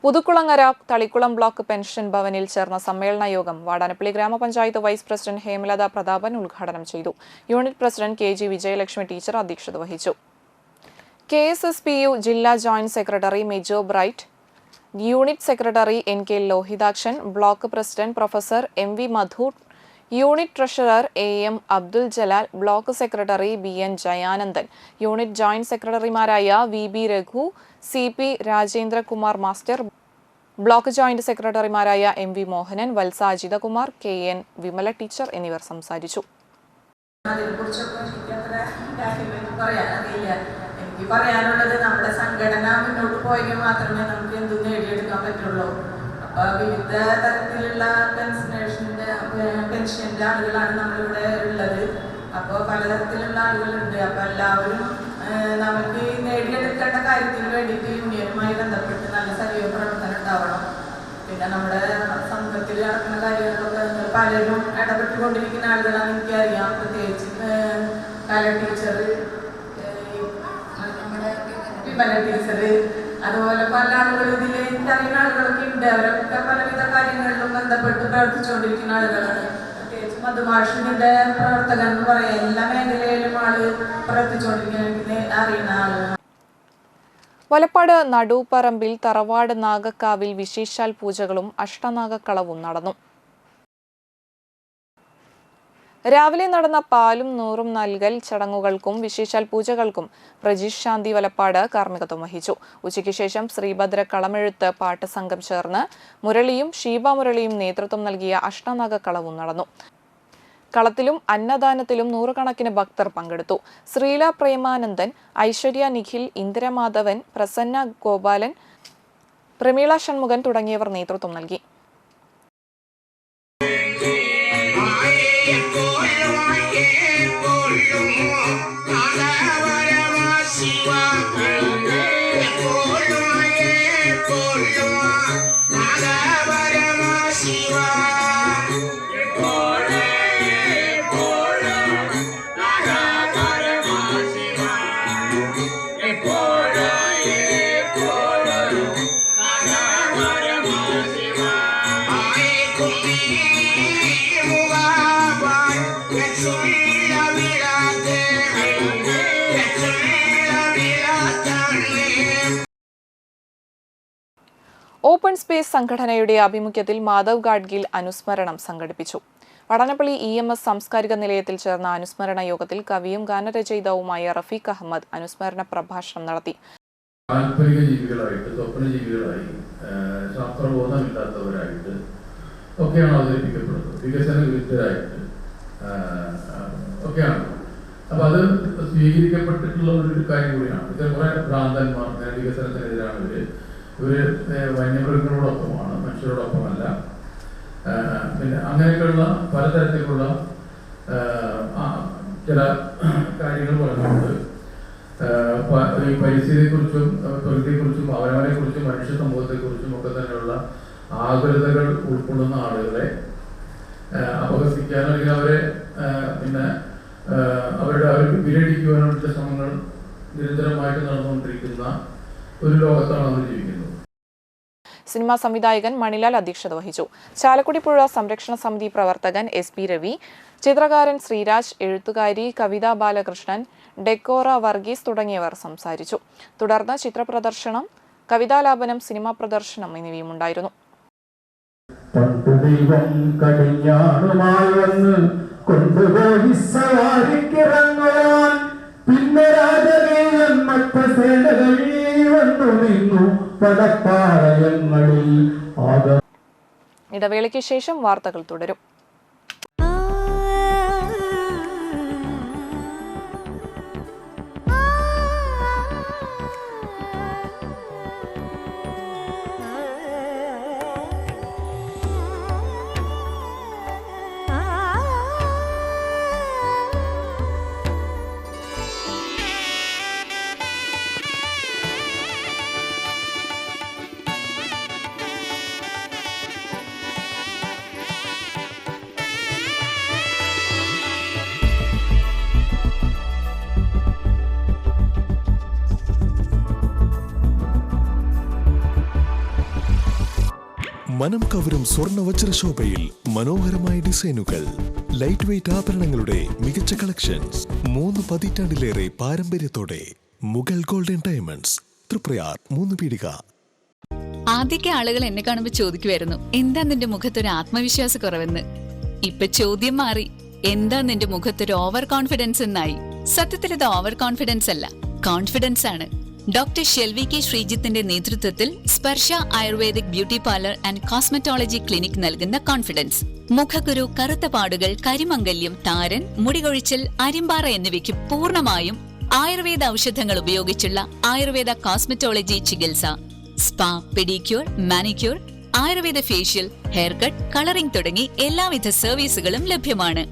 പുതുക്കുളങ്ങര തളിക്കുളം ബ്ലോക്ക് പെൻഷൻ ഭവനിൽ ചേർന്ന സമ്മേളന യോഗം വാടാനപ്പള്ളി ഗ്രാമപഞ്ചായത്ത് വൈസ് പ്രസിഡന്റ് ഹേമലത പ്രതാപൻ ഉദ്ഘാടനം ചെയ്തു. Unit president KG Vijayalakshmi teacher അധ്യക്ഷത വഹിച്ചു. KSSPU ജില്ലാ joint secretary Mejo bright, unit secretary NK Lohithakshan, block president professor MV Madhur, unit treasurer AM Abdul Jalal, block secretary BN Jayanandan, unit joint സെക്രട്ടറിമാരായ VB Raghu, CP Rajendrakumar master, block joint സെക്രട്ടറിമാരായ MV മോഹനൻ, വത്സ Ajithakumar, KN Vimala teacher എന്നിവർ സംസാരിച്ചു. എനിക്ക് പറയാനുള്ളത് നമ്മുടെ സംഘടന മുന്നോട്ട് പോയെങ്കിൽ മാത്രമേ നമുക്ക് എന്തും നേടിയെടുക്കാൻ പറ്റുള്ളൂ. അപ്പോൾ വിവിധ തരത്തിലുള്ള പെൻഷൻ്റെ ആളുകളാണ് നമ്മളിവിടെ ഉള്ളത്. അപ്പോൾ പലതരത്തിലുള്ള ആളുകളുണ്ട്. അപ്പോൾ എല്ലാവരും നമുക്ക് നേടിയെടുക്കേണ്ട കാര്യത്തിന് വേണ്ടിയിട്ട് യൂണിയനുമായി ബന്ധപ്പെട്ട് നല്ല സജീവ പ്രവർത്തനം ഉണ്ടാവണം. പിന്നെ നമ്മുടെ സംഘത്തിൽ നടക്കുന്ന കാര്യങ്ങളിലൊക്കെ പലരും ഇടപെട്ടുകൊണ്ടിരിക്കുന്ന ആളുകളാണ് എനിക്കറിയാം. പ്രത്യേകിച്ച് കല ടീച്ചർ, വിമല ടീച്ചർ, അതുപോലെ പല ആളുകളും ഇതിൽ എനിക്കറിയുന്ന ആളുകളൊക്കെ ഉണ്ട്. അവരൊക്കെ പലവിധ കാര്യങ്ങളിലും ബന്ധപ്പെട്ട് പ്രവർത്തിച്ചുകൊണ്ടിരിക്കുന്ന ആളുകളാണ്. പ്രത്യേകിച്ച് മധുമാഷിന്റെ പ്രവർത്തകൻ എന്ന് പറയാം. എല്ലാ മേഖലയിലും ആള് പ്രവർത്തിച്ചുകൊണ്ടിരിക്കുന്ന അറിയുന്ന ആളുകളാണ്. വലപ്പാട് നടൂപ്പറമ്പിൽ തറവാട് നാഗക്കാവിൽ വിശേഷാൽ പൂജകളും അഷ്ടനാഗക്കളവും നടന്നു. രാവിലെ നടന്ന പാലും നൂറും നൽകൽ ചടങ്ങുകൾക്കും വിശേഷാൽ പൂജകൾക്കും പ്രജീഷ് ശാന്തി വലപ്പാട് കാർമ്മികത്വം വഹിച്ചു. ഉച്ചയ്ക്ക് ശേഷം ശ്രീഭദ്ര കളമെഴുത്ത് പാട്ട് സംഘം ചേർന്ന് മുരളിയും ഷീബ മുരളിയും നേതൃത്വം നൽകിയ അഷ്ടനാഗക്കളവും നടന്നു. കളത്തിലും അന്നദാനത്തിലും നൂറുകണക്കിന് ഭക്തർ പങ്കെടുത്തു. ശ്രീല പ്രേമാനന്ദൻ, ഐശ്വര്യ നിഖിൽ, ഇന്ദിരമാധവൻ, പ്രസന്ന ഗോപാലൻ, പ്രമീള ഷൺമുഖൻ തുടങ്ങിയവർ നേതൃത്വം നൽകി. ഓപ്പൺ സ്പേസ് സംഘടനയുടെ ആഭിമുഖ്യത്തിൽ മാധവ് ഗാഡ്ഗിൽ അനുസ്മരണം സംഘടിപ്പിച്ചു. വാടാനപ്പള്ളി EMS സാംസ്കാരിക നിലയത്തിൽ ചേർന്ന അനുസ്മരണ യോഗത്തിൽ കവിയും ഗാനരചയിതാവുമായ റഫീഖ് അഹമ്മദ് അനുസ്മരണ പ്രഭാഷണം നടത്തി. കാൽപ്പനിക ജീവികളായിട്ട്, സ്വപ്നജീവികളായി, ശാസ്ത്രബോധമില്ലാത്തവരായിട്ട് ഒക്കെയാണ് അവതരിപ്പിക്കപ്പെടുന്നത്. വികസന വിരുദ്ധരായിട്ട് ഒക്കെയാണ്. അപ്പൊ അത് സ്വീകരിക്കപ്പെട്ടിട്ടുള്ള ഒരു കാര്യം കൂടിയാണ്. ഇത് കുറെ ഭ്രാന്തന്മാർ വികസനത്തിനെതിരാണ്. ഇവര് വന്യമൃഗങ്ങളോടൊപ്പമാണ്, മനുഷ്യരോടൊപ്പമല്ല. പിന്നെ അങ്ങനെയൊക്കെയുള്ള പലതരത്തിലുള്ള ചില കാര്യങ്ങൾ പറഞ്ഞുകൊണ്ട് ഈ പരിസ്ഥിതിയെക്കുറിച്ചും പ്രകൃതിയെക്കുറിച്ചും അവരവരെക്കുറിച്ചും മനുഷ്യ സമൂഹത്തെക്കുറിച്ചും ഒക്കെ തന്നെയുള്ള ആകുലതകൾ ഉൾക്കൊള്ളുന്ന ആളുകളെ അപഹസിക്കാനോ അല്ലെങ്കിൽ അവരെ പിന്നെ അവർക്ക് വിലയിടിക്കുവാനുള്ള ശ്രമങ്ങൾ നിരന്തരമായിട്ട് നടന്നുകൊണ്ടിരിക്കുന്ന ഒരു ലോകത്താണ് നമ്മൾ ജീവിക്കുന്നത്. സിനിമാ സംവിധായകൻ മണിലാൽ അധ്യക്ഷത വഹിച്ചു. ചാലക്കുടി പുഴ സംരക്ഷണ സമിതി പ്രവർത്തകൻ SP രവി, ചിത്രകാരൻ ശ്രീരാജ്, എഴുത്തുകാരി കവിത ബാലകൃഷ്ണൻ, ഡെക്കോറ വർഗീസ് തുടങ്ങിയവർ സംസാരിച്ചു. തുടർന്ന് ചിത്രപ്രദർശനം, കവിതാലാപനം, സിനിമാ പ്രദർശനം എന്നിവയും ഉണ്ടായിരുന്നു. ഇടവേളയ്ക്ക് ശേഷം വാർത്തകൾ തുടരും. മനം കവരും സ്വർണ്ണ വജ്രശോഭയിൽ മനോഹരമായ ഡിസൈനുകൾ, ലൈറ്റ് വെയ്റ്റ് ആഭരണങ്ങളുടെ മികച്ച കളക്ഷൻസ്, 3 പതിറ്റാണ്ടിലേറെ പാരമ്പര്യത്തോടെ മുഗൾ ഗോൾഡൻ ഡയമണ്ട്സ്, തൃപ്രയാർ 3 പീടിക. ആദ്യമൊക്കെ ആളുകൾ എന്നെ കാണുമ്പോൾ ചോദിക്കുമായിരുന്നു, എന്താ നിന്റെ മുഖത്തൊരു ആത്മവിശ്വാസ കുറവെന്ന്. ഇപ്പൊ ചോദ്യം മാറി, എന്താ നിന്റെ മുഖത്തൊരു ഓവർ കോൺഫിഡൻസ് എന്നായി. സത്യത്തിൽ ഇത് ഓവർ കോൺഫിഡൻസ് അല്ല, കോൺഫിഡൻസ് ആണ്. ഡോക്ടർ ഷെൽവി കെ ശ്രീജിത്തിന്റെ നേതൃത്വത്തിൽ Sparsha ayurvedic beauty parlour and cosmetology clinic നൽകുന്ന കോൺഫിഡൻസ്. മുഖക്കുരു, കറുത്ത പാടുകൾ, കരിമംഗല്യം, താരൻ, മുടികൊഴിച്ചിൽ, അരിമ്പാറ എന്നിവയ്ക്ക് പൂർണ്ണമായും ആയുർവേദ ഔഷധങ്ങൾ ഉപയോഗിച്ചുള്ള ആയുർവേദ കോസ്മെറ്റോളജി ചികിത്സ. Spa, pedicure, manicure, Ayurveda facial, hair cut, colouring തുടങ്ങി എല്ലാവിധ സർവീസുകളും ലഭ്യമാണ്.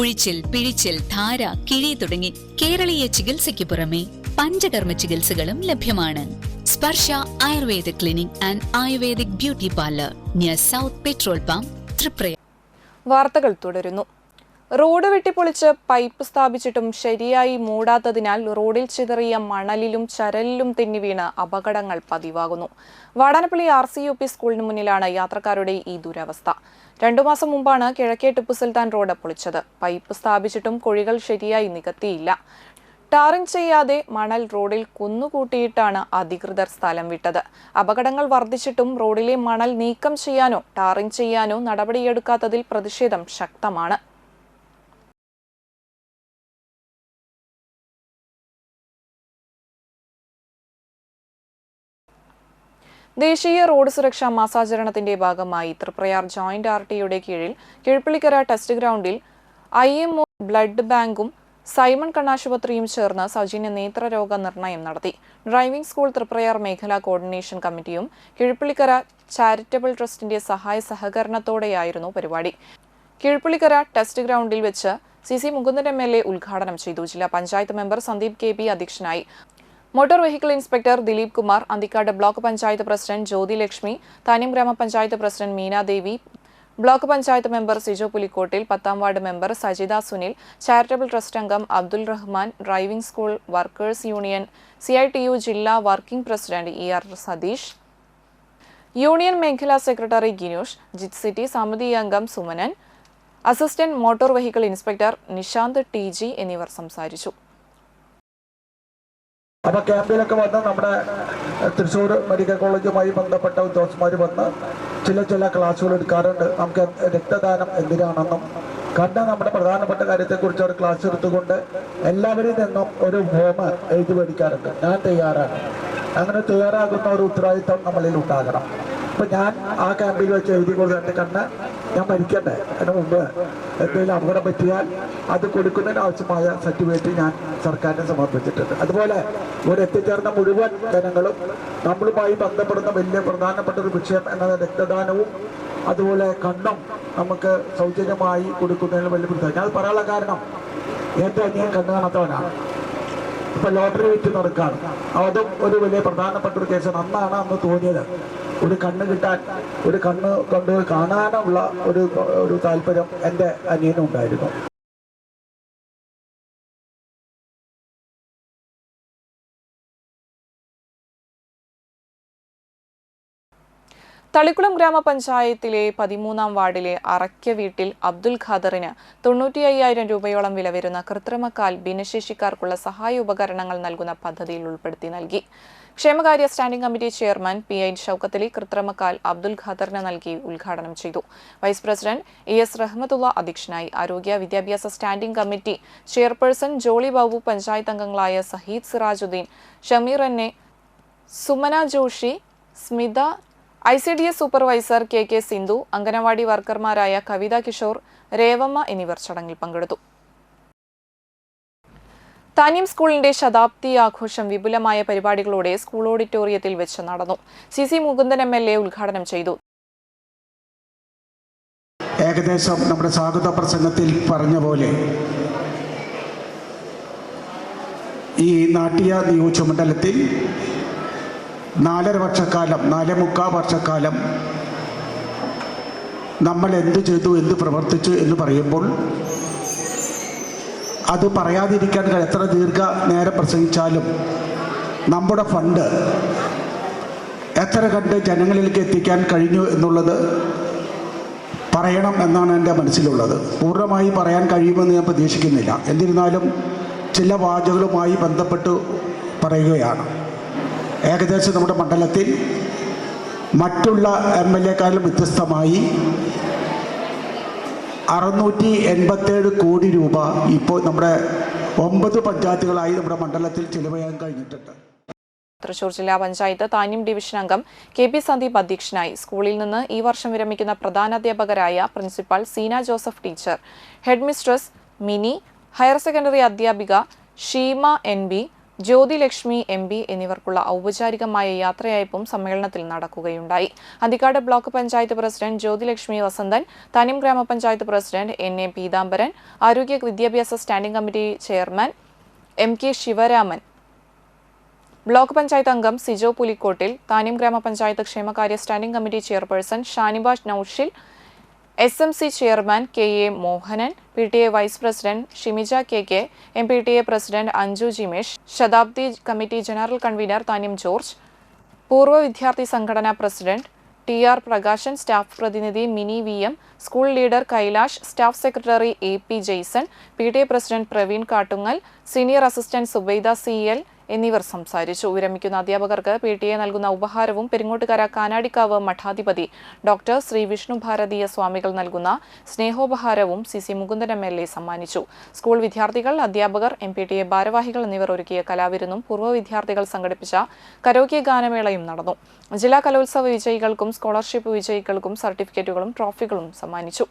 ഉഴിച്ചിൽ, പിഴിച്ചിൽ, ധാര, കിഴി തുടങ്ങി കേരളീയ ചികിത്സയ്ക്ക് പുറമെ പഞ്ചകർമ്മ ചികിത്സകളും ലഭ്യമാണ്. Sparsha Ayurveda clinic and ayurvedic beauty parlour, near south petrol pump, Triprayar. വാർത്തകൾ തുടരുന്നു. റോഡ് വെട്ടിപ്പൊളിച്ച് പൈപ്പ് സ്ഥാപിച്ചിട്ടും ശരിയായി മൂടാത്തതിനാൽ റോഡിൽ ചിതറിയ മണലിലും ചരലിലും തെന്നിവീണ് അപകടങ്ങൾ പതിവാകുന്നു. വാടാനപ്പള്ളി RCUP സ്കൂളിന് മുന്നിലാണ് യാത്രക്കാരുടെ ഈ ദുരവസ്ഥ. 2 മാസം മുമ്പാണ് കിഴക്കേ ടിപ്പു സുൽത്താൻ റോഡ് പൊളിച്ചത്. പൈപ്പ് സ്ഥാപിച്ചിട്ടും കുഴികൾ ശരിയായി നികത്തിയില്ല. ടാറിംഗ് ചെയ്യാതെ മണൽ റോഡിൽ കുന്നുകൂട്ടിയിട്ടാണ് അധികൃതർ സ്ഥലം വിട്ടത്. അപകടങ്ങൾ വർദ്ധിച്ചിട്ടും റോഡിലെ മണൽ നീക്കം ചെയ്യാനോ ടാറിംഗ് ചെയ്യാനോ നടപടിയെടുക്കാത്തതിൽ പ്രതിഷേധം ശക്തമാണ്. ദേശീയ റോഡ് സുരക്ഷാ മാസാചരണത്തിന്റെ ഭാഗമായി തൃപ്രയാർ ജോയിന്റ് RTയുടെ കീഴിൽ കിഴപ്പിളിക്കര ടെസ്റ്റ് ഗ്രൗണ്ടിൽ IMO ബ്ലഡ് ബാങ്കും സൈമൺ കണ്ണാശുപത്രിയും ചേർന്ന് സൗജന്യ നേത്രരോഗ നിർണയം നടത്തി. ഡ്രൈവിംഗ് സ്കൂൾ തൃപ്രയാർ മേഖലാ കോർഡിനേഷൻ കമ്മിറ്റിയും കിഴപ്പിളിക്കര ചാരിറ്റബിൾ ട്രസ്റ്റിന്റെ സഹകരണത്തോടെയായിരുന്നു പരിപാടി. കിഴപ്പിളിക്കര ടെസ്റ്റ് ഗ്രൗണ്ടിൽ വെച്ച് CC മുകുന്ദൻ MLA ഉദ്ഘാടനം ചെയ്തു. ജില്ലാ പഞ്ചായത്ത് മെമ്പർ സന്ദീപ് KB അധ്യക്ഷനായി. Motor vehicle inspector Dileep Kumar, Anthikkad block panchayat president Jyothi Lakshmi, Thanyam ഗ്രാമപഞ്ചായത്ത് president Meenadevi, block panchayat member Sijo Pulikottil, 10ാം ward member Sajitha Sunil, charitable trust അംഗം Abdul Rahman, driving school workers union CITU ജില്ലാ working president ER Satheesh, union മേഖലാ സെക്രട്ടറി ഗിനൂഷ്, ജിറ്റ് സിറ്റി സമിതി അംഗം Sumanan, assistant motor vehicle inspector Nishanth TG എന്നിവർ സംസാരിച്ചു. അപ്പോൾ ക്യാമ്പിലൊക്കെ വന്ന് നമ്മുടെ തൃശ്ശൂർ മെഡിക്കൽ കോളേജുമായി ബന്ധപ്പെട്ട ഉദ്യോഗസ്ഥന്മാർ വന്ന് ചില ക്ലാസ്സുകൾ എടുക്കാറുണ്ട്. നമുക്ക് രക്തദാനം എന്തിനാണെന്നും കണ്ട നമ്മുടെ പ്രധാനപ്പെട്ട കാര്യത്തെക്കുറിച്ച് ഒരു ക്ലാസ് എടുത്തുകൊണ്ട് എല്ലാവരിൽ നിന്നും ഒരു ഫോം എഴുതി മേടിക്കാറുണ്ട്. ഞാൻ തയ്യാറാണ്. അങ്ങനെ തയ്യാറാകുന്ന ഒരു ഉത്തരവാദിത്തം നമ്മളിൽ ഉണ്ടാകണം. അപ്പം ഞാൻ ആ ക്യാമ്പിൽ വെച്ച് എഴുതി കൊടുത്ത് കണ്ട് ഞാൻ മരിക്കണ്ടേ, അതിന് മുമ്പ് എന്തെങ്കിലും അപകടം പറ്റിയാൽ അത് കൊടുക്കുന്നതിന് ആവശ്യമായ സർട്ടിഫിക്കറ്റ് ഞാൻ സർക്കാരിന് സമർപ്പിച്ചിട്ടുണ്ട്. അതുപോലെ ഇവിടെ എത്തിച്ചേർന്ന മുഴുവൻ ജനങ്ങളും നമ്മളുമായി ബന്ധപ്പെടുന്ന വലിയ പ്രധാനപ്പെട്ട ഒരു വിഷയം എന്നത് രക്തദാനവും അതുപോലെ കണ്ണും നമുക്ക് സൗജന്യമായി കൊടുക്കുന്നതിന് വലിയ പ്രത്യേകത. ഞാൻ പറയാനുള്ള കാരണം എൻ്റെ അനിയൻ കണ്ണ് കാണാത്തവനാണ്. ഇപ്പം ലോട്ടറി വിറ്റ് നടക്കുകയാണ്. അതും ഒരു വലിയ പ്രധാനപ്പെട്ട ഒരു കേസാണ്. അന്ന് തോന്നിയത് ഒരു കണ്ണ് കിട്ടാൻ, ഒരു കണ്ണ് കൊണ്ട് കാണാനുള്ള ഒരു താല്പര്യം എൻ്റെ അനിയനും ഉണ്ടായിരുന്നു. തളിക്കുളം ഗ്രാമപഞ്ചായത്തിലെ 13ാം വാർഡിലെ അറയ്ക്ക വീട്ടിൽ അബ്ദുൽ ഖാദറിന് 95,000 രൂപയോളം വില വരുന്ന കൃത്രിമക്കാൽ ഭിന്നശേഷിക്കാർക്കുള്ള സഹായ ഉപകരണങ്ങൾ നൽകുന്ന പദ്ധതിയിൽ ഉൾപ്പെടുത്തി നൽകി. ക്ഷേമകാര്യ standing committee chairman PI Shoukathali കൃത്രിമക്കാൽ അബ്ദുൽ ഖാദറിന് നൽകി ഉദ്ഘാടനം ചെയ്തു. വൈസ് പ്രസിഡന്റ് ES റഹ്മത്തുള്ള അധ്യക്ഷനായി. ആരോഗ്യ വിദ്യാഭ്യാസ standing committee chairperson Jolly Babu, panchayat അംഗങ്ങളായ സഹീദ് സിറാജുദ്ദീൻ, ഷമീർ എന്നെ, Sumana Joshy, Smitha, ICDS supervisor KK Sindhu, anganwadi വർക്കർമാരായ കവിത കിഷോർ, രേവമ്മ എന്നിവർ ചടങ്ങിൽ പങ്കെടുത്തു. താന്യം സ്കൂളിന്റെ ശതാബ്ദി ആഘോഷം വിപുലമായ പരിപാടികളോടെ സ്കൂൾ ഓഡിറ്റോറിയത്തിൽ വെച്ച് നടന്നു. CC മുകുന്ദൻ MLA ഉദ്ഘാടനം ചെയ്തു. ഏകദേശം നമ്മുടെ സ്വാഗത പ്രസംഗത്തിൽ പറഞ്ഞ പോലെ ഈ നാട്യ നിയോജകമണ്ഡലത്തിൽ 4.5 വർഷക്കാലം 4.25 വർഷക്കാലം നമ്മൾ എന്ത് ചെയ്തു, എന്ത് പ്രവർത്തിച്ചു എന്ന് പറയുമ്പോൾ അത് പറയാതിരിക്കാൻ എത്ര നേരം പ്രസംഗിച്ചാലും നമ്മുടെ ഫണ്ട് എത്ര കണ്ട് ജനങ്ങളിലേക്ക് എത്തിക്കാൻ കഴിഞ്ഞു എന്നുള്ളത് പറയണം എന്നാണ് എൻ്റെ മനസ്സിലുള്ളത്. പൂർണ്ണമായി പറയാൻ കഴിയുമെന്ന് ഞാൻ പ്രതീക്ഷിക്കുന്നില്ല. എന്നിരുന്നാലും ചില വാചകങ്ങളുമായി ബന്ധപ്പെട്ട് പറയുകയാണ്. ഏകദേശം നമ്മുടെ മണ്ഡലത്തിൽ മറ്റുള്ള MLA-ക്കാരിലും വ്യത്യസ്തമായി 687 കോടി രൂപ ഇപ്പോൾ നമ്മുടെ 9 പഞ്ചായത്തുകളായി നമ്മുടെ മണ്ഡലത്തിൽ ചിലവഴിക്കാൻ കഴിഞ്ഞിട്ടുണ്ട്. തൃശൂർ ജില്ലാ പഞ്ചായത്ത് താന്യം ഡിവിഷൻ അംഗം KP സന്ദീപ് അധ്യക്ഷനായി. സ്കൂളിൽ നിന്ന് ഈ വർഷം വിരമിക്കുന്ന പ്രധാനാധ്യാപകരായ principal Seena Joseph teacher, head mistress Mini, higher secondary അധ്യാപിക ഷീമ NB, ജ്യോതി ലക്ഷ്മി MB എന്നിവർക്കുള്ള ഔപചാരികമായ യാത്രയയപ്പും സമ്മേളനത്തിൽ നടക്കുകയുണ്ടായി. അന്തിക്കാട് ബ്ലോക്ക് പഞ്ചായത്ത് പ്രസിഡന്റ് ജ്യോതി ലക്ഷ്മി വസന്തൻ, താന്യം ഗ്രാമപഞ്ചായത്ത് പ്രസിഡന്റ് NA പീതാംബരൻ, ആരോഗ്യ വിദ്യാഭ്യാസ standing committee chairman MK Sivaraman, block panchayat അംഗം സിജോ പുലിക്കോട്ടിൽ, താന്യം ഗ്രാമപഞ്ചായത്ത് ക്ഷേമകാര്യ standing committee chairperson Shanibash Noushil, SMC chairman KA Mohanan, PTA vice president Shimija KK, MPTA president Anju Jimesh, ശതാബ്ദി committee general convener Thanyam George, പൂർവ്വ വിദ്യാർത്ഥി സംഘടനാ പ്രസിഡന്റ് TR പ്രകാശൻ, സ്റ്റാഫ് പ്രതിനിധി Mini VM, school leader Kailash, staff secretary AP Jaison, PTA president Praveen Kattungal, senior assistant Subaida CL എന്നിവർ സംസാരിച്ചു. വിരമിക്കുന്ന അധ്യാപകർക്ക് PTA നൽകുന്ന ഉപഹാരവും പെരിങ്ങോട്ടുകര കാനാടിക്കാവ് മഠാധിപതി ഡോക്ടർ ശ്രീ വിഷ്ണു ഭാരതീയ സ്വാമികൾ നൽകുന്ന സ്നേഹോപഹാരവും CC മുകുന്ദൻ MLA സമ്മാനിച്ചു. സ്കൂൾ വിദ്യാർത്ഥികൾ, അധ്യാപകർ, MPTA ഭാരവാഹികൾ എന്നിവർ ഒരുക്കിയ കലാവിരുന്നും പൂർവ്വ വിദ്യാർത്ഥികൾ സംഘടിപ്പിച്ച കരോക്കെ ഗാനമേളയും നടന്നു. ജില്ലാ കലോത്സവ വിജയികൾക്കും സ്കോളർഷിപ്പ് വിജയികൾക്കും സർട്ടിഫിക്കറ്റുകളും ട്രോഫികളും സമ്മാനിച്ചു.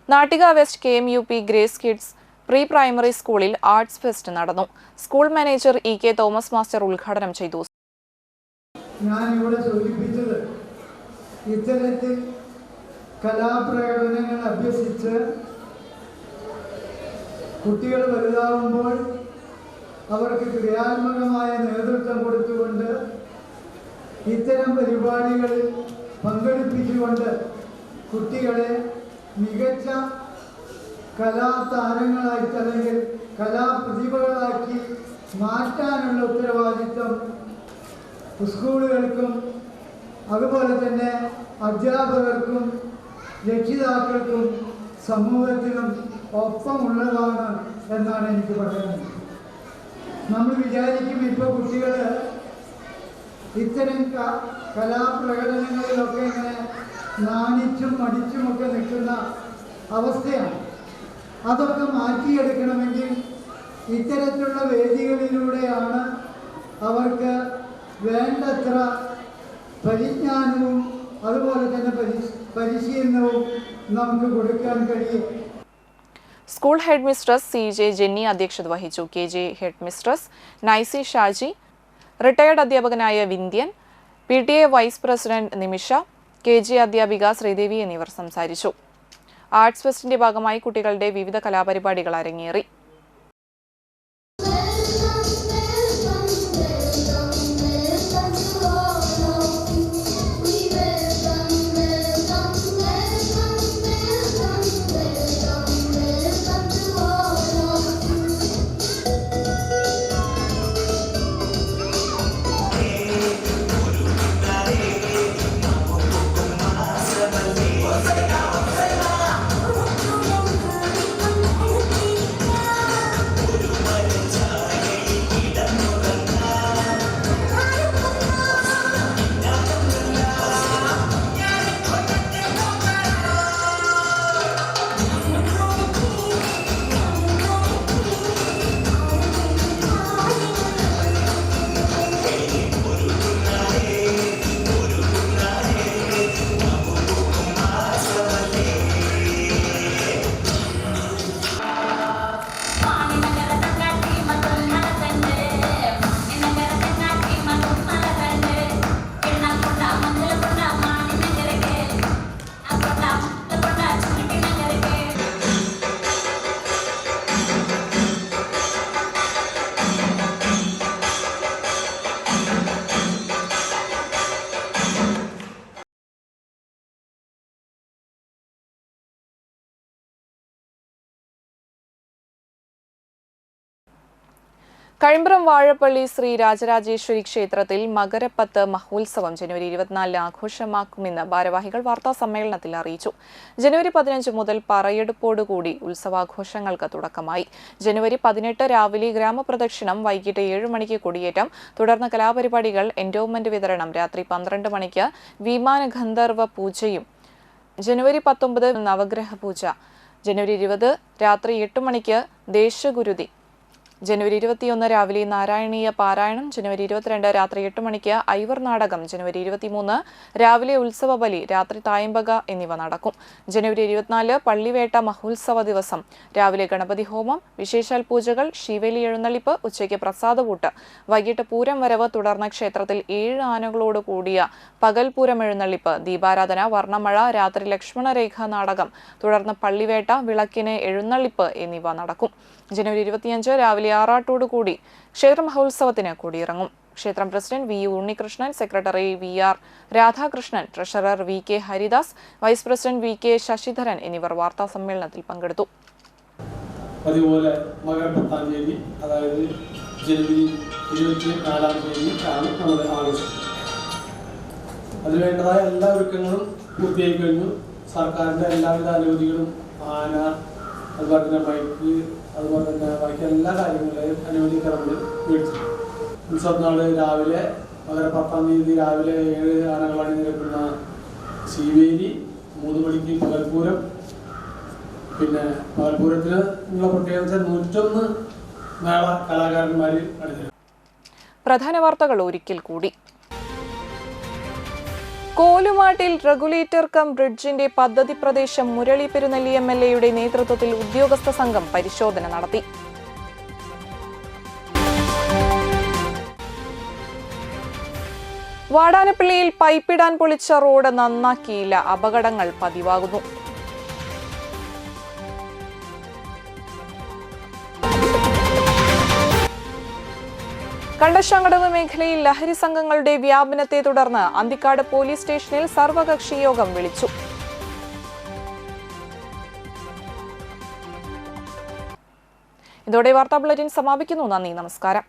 Nattika west KMUP grace kids pre primary സ്കൂളിൽ ആർട്സ് ഫെസ്റ്റ് നടന്നു. School manager EK Thomas master ഉദ്ഘാടനം ചെയ്തു. ഞാൻ ഇവിടെ സൂചിപ്പിച്ചത് ഇത്തരത്തിൽ കലാപ്രകടനങ്ങൾ അഭ്യസിച്ച് കുട്ടികൾ വലുതാവുമ്പോൾ അവർക്ക് ക്രിയാത്മകമായ നേതൃത്വം കൊടുത്തുകൊണ്ട് ഇത്തരം പരിപാടികളിൽ പങ്കെടുപ്പിച്ചുകൊണ്ട് കുട്ടികളെ മികച്ച കലാതാരങ്ങളാക്കി അല്ലെങ്കിൽ കലാപ്രതിഭകളാക്കി മാറ്റാനുള്ള ഉത്തരവാദിത്വം സ്കൂളുകൾക്കും അതുപോലെ തന്നെ അധ്യാപകർക്കും രക്ഷിതാക്കൾക്കും സമൂഹത്തിനും ഒപ്പമുള്ളതാണ് എന്നാണ് എനിക്ക് പറയുന്നത്. നമ്മൾ വിചാരിക്കും ഇപ്പോൾ കുട്ടികൾ ഇത്തരം കലാപ്രകടനങ്ങളിലൊക്കെ ഇങ്ങനെ നാണിച്ചും മടിച്ചുമൊക്കെ നിൽക്കുന്ന അവസ്ഥയാണ്. അതൊക്കെ മാറ്റിയെടുക്കണമെങ്കിൽ ഇത്തരത്തിലുള്ള വേദികളിലൂടെയാണ് അവർക്ക് വേണ്ടത്ര പരിജ്ഞാനവും അതുപോലെ തന്നെ പരിശീലനവും നമുക്ക് കൊടുക്കാൻ കഴിയും. School head mistress CJ Jenny അധ്യക്ഷത വഹിച്ചു. KG head mistress Naisy Shaji, retired അധ്യാപകനായ Vindhyan, PTA vice president Nimisha, KG അധ്യാപിക ശ്രീദേവി എന്നിവർ സംസാരിച്ചു. ആർട്സ് ഫെസ്റ്റിന്റെ ഭാഗമായി കുട്ടികളുടെ വിവിധ കലാപരിപാടികൾ അരങ്ങേറി. കഴിമ്പ്രം വാഴപ്പള്ളി ശ്രീ രാജരാജേശ്വരി ക്ഷേത്രത്തിൽ മകരപ്പത്ത് മഹോത്സവം ജനുവരി 24 ആഘോഷമാക്കുമെന്ന് ഭാരവാഹികൾ വാർത്താ സമ്മേളനത്തിൽ അറിയിച്ചു. ജനുവരി 15 മുതൽ പറയെടുപ്പോടുകൂടി ഉത്സവാഘോഷങ്ങൾക്ക് തുടക്കമായി. ജനുവരി 18 രാവിലെ ഗ്രാമപ്രദക്ഷിണം, വൈകിട്ട് 7 മണിക്ക് കൊടിയേറ്റം, തുടർന്ന് കലാപരിപാടികൾ, എൻഡോവ്മെന്റ് വിതരണം, രാത്രി 12 മണിക്ക് വിമാന ഗന്ധർവ പൂജയും, ജനുവരി 19 നവഗ്രഹ പൂജ, ജനുവരി 20 രാത്രി 8 മണിക്ക് ദേശഗുരുതി, ജനുവരി 21 രാവിലെ നാരായണീയ പാരായണം, ജനുവരി 22 രാത്രി 8 മണിക്ക് ഐവർ നാടകം, ജനുവരി 23 രാവിലെ ഉത്സവ ബലി, രാത്രി തായമ്പക എന്നിവ നടക്കും. ജനുവരി 24 പള്ളിവേട്ട മഹോത്സവ ദിവസം രാവിലെ ഗണപതി ഹോമം, വിശേഷാൽ പൂജകൾ, ശിവേലി എഴുന്നള്ളിപ്പ്, ഉച്ചയ്ക്ക് പ്രസാദകൂട്ട്, വൈകിട്ട് പൂരം വരവ്, തുടർന്ന് ക്ഷേത്രത്തിൽ 7 ആനകളോട് കൂടിയ പകൽപൂരം എഴുന്നള്ളിപ്പ്, ദീപാരാധന, വർണ്ണമഴ, രാത്രി ലക്ഷ്മണരേഖ നാടകം, തുടർന്ന് പള്ളിവേട്ട, വിളക്കിന് എഴുന്നള്ളിപ്പ് എന്നിവ നടക്കും. ജനുവരി 25 രാവിലെ ആറാട്ടോടുകൂടി ക്ഷേത്ര മഹോത്സവത്തിന് കൊടിയിറങ്ങും. ക്ഷേത്രം president V Unnikrishnan, secretary V R. Radhakrishnan, treasurer V K. Haridas, vice president V K. Sasidharan എന്നിവർ വാർത്താ സമ്മേളനത്തിൽ പങ്കെടുത്തു. അതുപോലെ മകരപ്പത്താം തീയതി, അതായത് ജനുവരി 24 തീയതിയാണ് നമ്മുടെ ആഘോഷം. അതിനുവേണ്ടതായ എല്ലാ ഒരുക്കങ്ങളും പൂർത്തിയായി കഴിഞ്ഞു. സർക്കാരിൻ്റെ എല്ലാവിധ അനുമതികളും, ആന, അതുപോലെ തന്നെ ബൈക്ക്, അതുപോലെ തന്നെ ബാക്കി എല്ലാ കാര്യങ്ങളുടെയും അനുമതിയൊക്കെ നമ്മൾ മേടിച്ചു. ഉത്സവനാൾ രാവിലെ മകരപ്പത്താം തീയതി രാവിലെ 7 ആനകൾ അണിനിരക്കുന്ന ശിവേലി, 3 മണിക്ക് പകൽപൂരം. പിന്നെ പകൽപൂരത്തിന് ഉള്ള പ്രത്യേകത 101 മേള കലാകാരന്മാർ അണിനിരക്കും. പ്രധാന വാർത്തകൾ ഒരിക്കൽ കൂടി. കോലുമാട്ടിൽ റെഗുലേറ്റർ കം ബ്രിഡ്ജിന്റെ പദ്ധതി പ്രദേശം മുരളി പെരുന്നെല്ലി എം.എൽ.എയുടെ നേതൃത്വത്തിൽ ഉദ്യോഗസ്ഥ സംഘം പരിശോധന നടത്തി. വാടാനപ്പള്ളിയിൽ പൈപ്പിടാൻ പൊളിച്ച റോഡ് നന്നാക്കിയില്ല, അപകടങ്ങൾ പതിവാകുന്നു. കണ്ടശാങ്കടവ് മേഖലയിൽ ലഹരി സംഘങ്ങളുടെ വ്യാപനത്തെ തുടർന്ന് അന്തിക്കാട് പോലീസ് സ്റ്റേഷനിൽ സർവകക്ഷി യോഗം വിളിച്ചു. ഇതോടെ വാർത്താ ബുള്ളറ്റിൻ സമാപിക്കുന്നു. നന്ദി, നമസ്കാരം.